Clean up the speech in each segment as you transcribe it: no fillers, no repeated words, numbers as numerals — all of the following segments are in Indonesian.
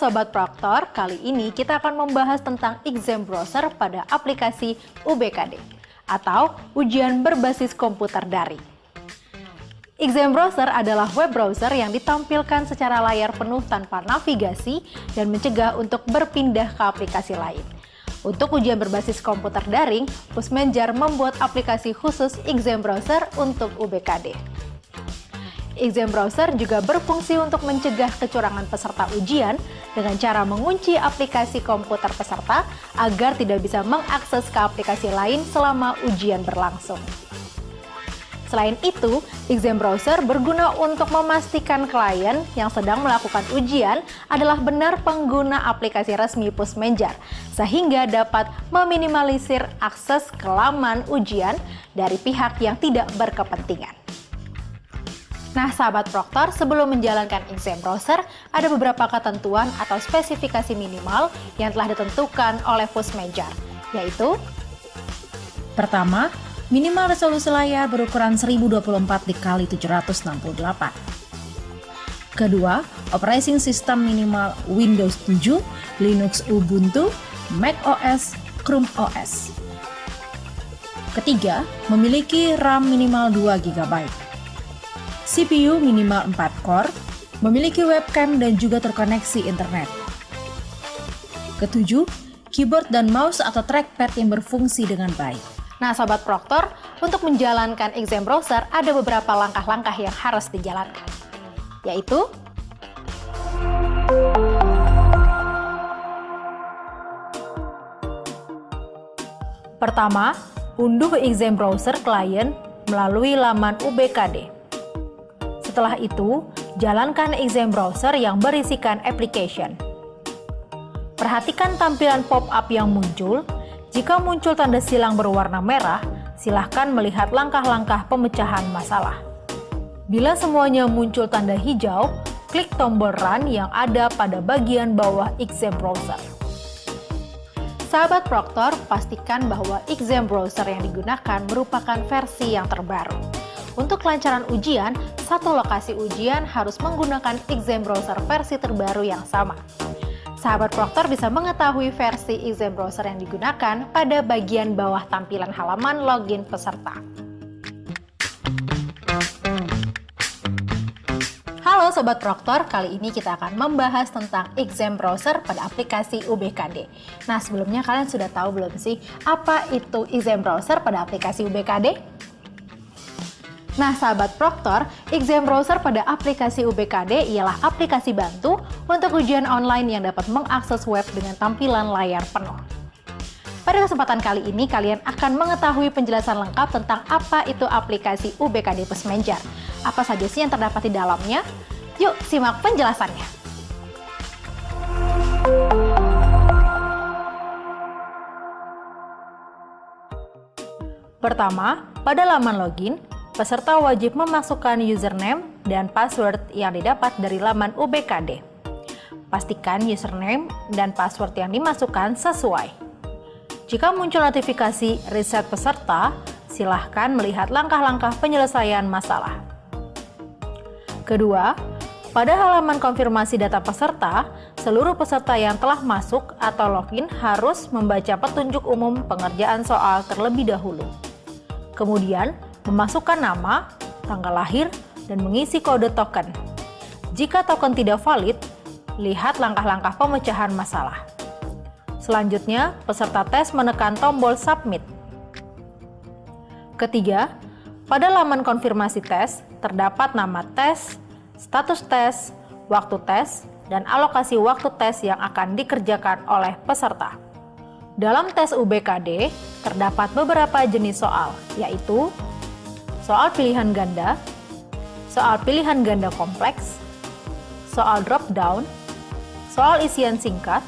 Sobat Proktor, kali ini kita akan membahas tentang exam browser pada aplikasi UBKD atau ujian berbasis komputer daring. Exam browser adalah web browser yang ditampilkan secara layar penuh tanpa navigasi dan mencegah untuk berpindah ke aplikasi lain. Untuk ujian berbasis komputer daring, Pusmenjar membuat aplikasi khusus exam browser untuk UBKD. Exam browser juga berfungsi untuk mencegah kecurangan peserta ujian dengan cara mengunci aplikasi komputer peserta agar tidak bisa mengakses ke aplikasi lain selama ujian berlangsung. Selain itu, exam browser berguna untuk memastikan klien yang sedang melakukan ujian adalah benar pengguna aplikasi resmi Pusmenjar, sehingga dapat meminimalisir akses ke laman ujian dari pihak yang tidak berkepentingan. Nah, sahabat Proktor, sebelum menjalankan exam browser, ada beberapa ketentuan atau spesifikasi minimal yang telah ditentukan oleh Pusmenjar, yaitu: pertama, minimal resolusi layar berukuran 1024 x 768. Kedua, operating system minimal Windows 7, Linux Ubuntu, Mac OS, Chrome OS. Ketiga, memiliki RAM minimal 2 GB. CPU minimal 4 core, memiliki webcam dan juga terkoneksi internet. Ketujuh, keyboard dan mouse atau trackpad yang berfungsi dengan baik. Nah, Sobat Proktor, untuk menjalankan exam browser ada beberapa langkah-langkah yang harus dijalankan, yaitu: pertama, unduh exam browser klien melalui laman UBKD. Setelah itu, jalankan exam browser yang berisikan application. Perhatikan tampilan pop-up yang muncul. Jika muncul tanda silang berwarna merah, silahkan melihat langkah-langkah pemecahan masalah. Bila semuanya muncul tanda hijau, klik tombol Run yang ada pada bagian bawah exam browser. Sahabat Proktor, pastikan bahwa exam browser yang digunakan merupakan versi yang terbaru. Untuk kelancaran ujian, satu lokasi ujian harus menggunakan exam browser versi terbaru yang sama. Sahabat Proktor bisa mengetahui versi exam browser yang digunakan pada bagian bawah tampilan halaman login peserta. Halo Sobat Proktor, kali ini kita akan membahas tentang exam browser pada aplikasi UBKD. Nah, sebelumnya kalian sudah tahu belum sih apa itu exam browser pada aplikasi UBKD? Nah, sahabat Proktor, exam browser pada aplikasi UBKD ialah aplikasi bantu untuk ujian online yang dapat mengakses web dengan tampilan layar penuh. Pada kesempatan kali ini, kalian akan mengetahui penjelasan lengkap tentang apa itu aplikasi UBKD Pusmenjar. Apa saja sih yang terdapat di dalamnya? Yuk, simak penjelasannya. Pertama, pada laman login, peserta wajib memasukkan username dan password yang didapat dari laman UBKD. Pastikan username dan password yang dimasukkan sesuai. Jika muncul notifikasi reset peserta, silahkan melihat langkah-langkah penyelesaian masalah. Kedua, pada halaman konfirmasi data peserta, seluruh peserta yang telah masuk atau login harus membaca petunjuk umum pengerjaan soal terlebih dahulu. Kemudian, memasukkan nama, tanggal lahir, dan mengisi kode token. Jika token tidak valid, lihat langkah-langkah pemecahan masalah. Selanjutnya, peserta tes menekan tombol submit. Ketiga, pada laman konfirmasi tes, terdapat nama tes, status tes, waktu tes, dan alokasi waktu tes yang akan dikerjakan oleh peserta. Dalam tes UBKD, terdapat beberapa jenis soal, yaitu soal pilihan ganda, soal pilihan ganda kompleks, soal drop down, soal isian singkat,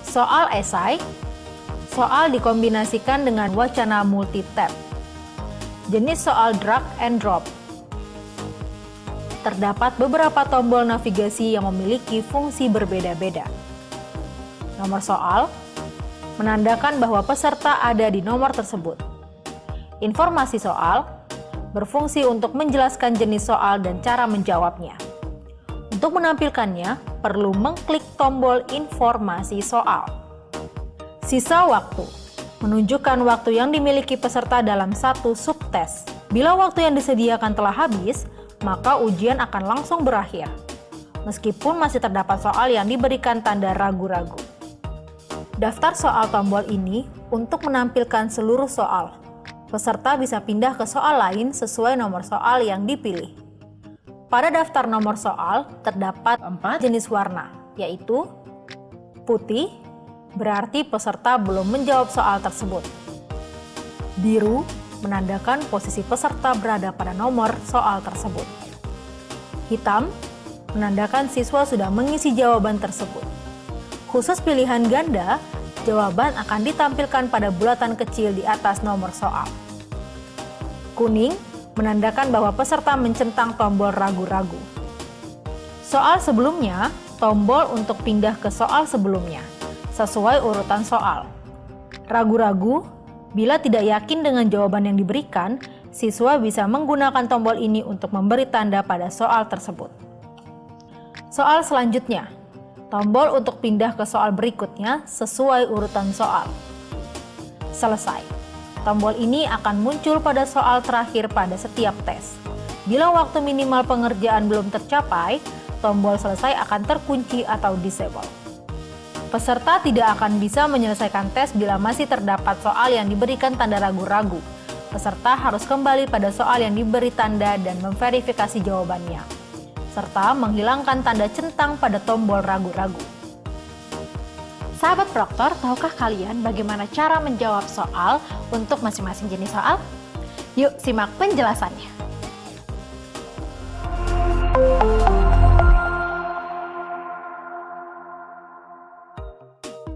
soal esai, soal dikombinasikan dengan wacana multi-tab, jenis soal drag and drop. Terdapat beberapa tombol navigasi yang memiliki fungsi berbeda-beda. Nomor soal menandakan bahwa peserta ada di nomor tersebut. Informasi soal berfungsi untuk menjelaskan jenis soal dan cara menjawabnya. Untuk menampilkannya, perlu mengklik tombol informasi soal. Sisa waktu menunjukkan waktu yang dimiliki peserta dalam satu subtes. Bila waktu yang disediakan telah habis, maka ujian akan langsung berakhir. Meskipun masih terdapat soal yang diberikan tanda ragu-ragu. Daftar soal tombol ini untuk menampilkan seluruh soal. Peserta bisa pindah ke soal lain sesuai nomor soal yang dipilih. Pada daftar nomor soal terdapat 4 jenis warna, yaitu putih, berarti peserta belum menjawab soal tersebut. Biru, menandakan posisi peserta berada pada nomor soal tersebut. Hitam, menandakan siswa sudah mengisi jawaban tersebut. Khusus pilihan ganda, jawaban akan ditampilkan pada bulatan kecil di atas nomor soal. Kuning, menandakan bahwa peserta mencentang tombol ragu-ragu. Soal sebelumnya, tombol untuk pindah ke soal sebelumnya, sesuai urutan soal. Ragu-ragu, bila tidak yakin dengan jawaban yang diberikan, siswa bisa menggunakan tombol ini untuk memberi tanda pada soal tersebut. Soal selanjutnya, tombol untuk pindah ke soal berikutnya sesuai urutan soal. Selesai. Tombol ini akan muncul pada soal terakhir pada setiap tes. Bila waktu minimal pengerjaan belum tercapai, tombol selesai akan terkunci atau disable. Peserta tidak akan bisa menyelesaikan tes bila masih terdapat soal yang diberikan tanda ragu-ragu. Peserta harus kembali pada soal yang diberi tanda dan memverifikasi jawabannya, serta menghilangkan tanda centang pada tombol ragu-ragu. Sahabat Proktor, tahukah kalian bagaimana cara menjawab soal untuk masing-masing jenis soal? Yuk simak penjelasannya.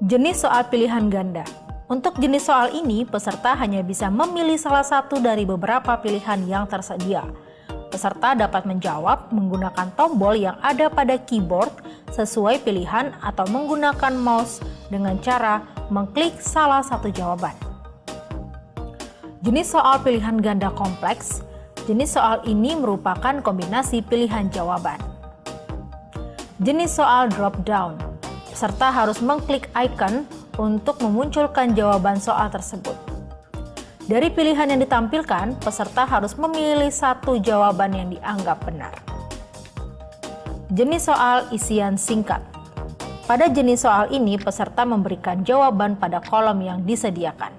Jenis soal pilihan ganda. Untuk jenis soal ini, peserta hanya bisa memilih salah satu dari beberapa pilihan yang tersedia. Peserta dapat menjawab menggunakan tombol yang ada pada keyboard sesuai pilihan atau menggunakan mouse dengan cara mengklik salah satu jawaban. Jenis soal pilihan ganda kompleks. Jenis soal ini merupakan kombinasi pilihan jawaban. Jenis soal drop down. Peserta harus mengklik icon untuk memunculkan jawaban soal tersebut. Dari pilihan yang ditampilkan, peserta harus memilih satu jawaban yang dianggap benar. Jenis soal isian singkat. Pada jenis soal ini, peserta memberikan jawaban pada kolom yang disediakan.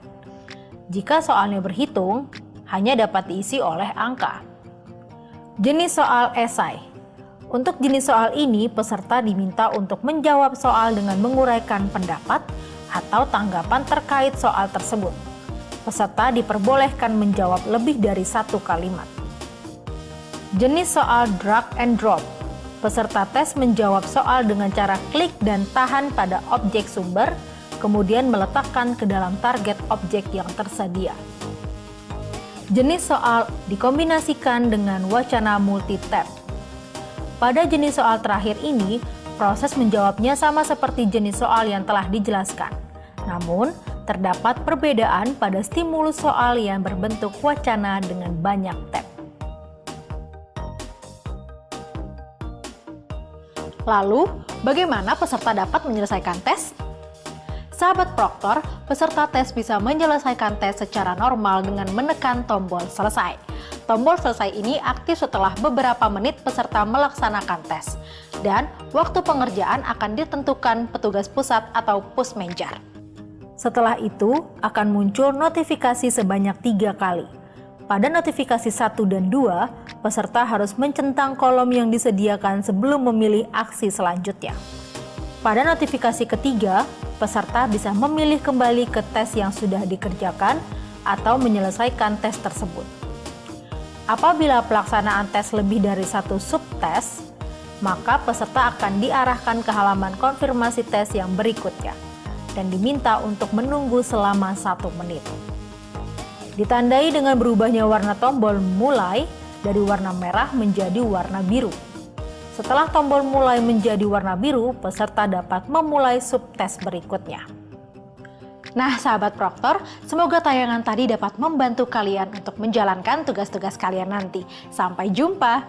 Jika soalnya berhitung, hanya dapat diisi oleh angka. Jenis soal esai. Untuk jenis soal ini, peserta diminta untuk menjawab soal dengan menguraikan pendapat atau tanggapan terkait soal tersebut. Peserta diperbolehkan menjawab lebih dari satu kalimat. Jenis soal drag and drop. Peserta tes menjawab soal dengan cara klik dan tahan pada objek sumber, kemudian meletakkan ke dalam target objek yang tersedia. Jenis soal dikombinasikan dengan wacana multi-tab. Pada jenis soal terakhir ini, proses menjawabnya sama seperti jenis soal yang telah dijelaskan. Namun, terdapat perbedaan pada stimulus soal yang berbentuk wacana dengan banyak tab. Lalu, bagaimana peserta dapat menyelesaikan tes? Sahabat Proktor, peserta tes bisa menyelesaikan tes secara normal dengan menekan tombol selesai. Tombol selesai ini aktif setelah beberapa menit peserta melaksanakan tes, dan waktu pengerjaan akan ditentukan petugas pusat atau pusmenjar. Setelah itu, akan muncul notifikasi sebanyak 3 kali. Pada notifikasi 1 dan 2, peserta harus mencentang kolom yang disediakan sebelum memilih aksi selanjutnya. Pada notifikasi ketiga, peserta bisa memilih kembali ke tes yang sudah dikerjakan atau menyelesaikan tes tersebut. Apabila pelaksanaan tes lebih dari satu subtes, maka peserta akan diarahkan ke halaman konfirmasi tes yang berikutnya dan diminta untuk menunggu selama 1 menit. Ditandai dengan berubahnya warna tombol mulai dari warna merah menjadi warna biru. Setelah tombol mulai menjadi warna biru, peserta dapat memulai subtes berikutnya. Nah, sahabat Proktor, semoga tayangan tadi dapat membantu kalian untuk menjalankan tugas-tugas kalian nanti. Sampai jumpa!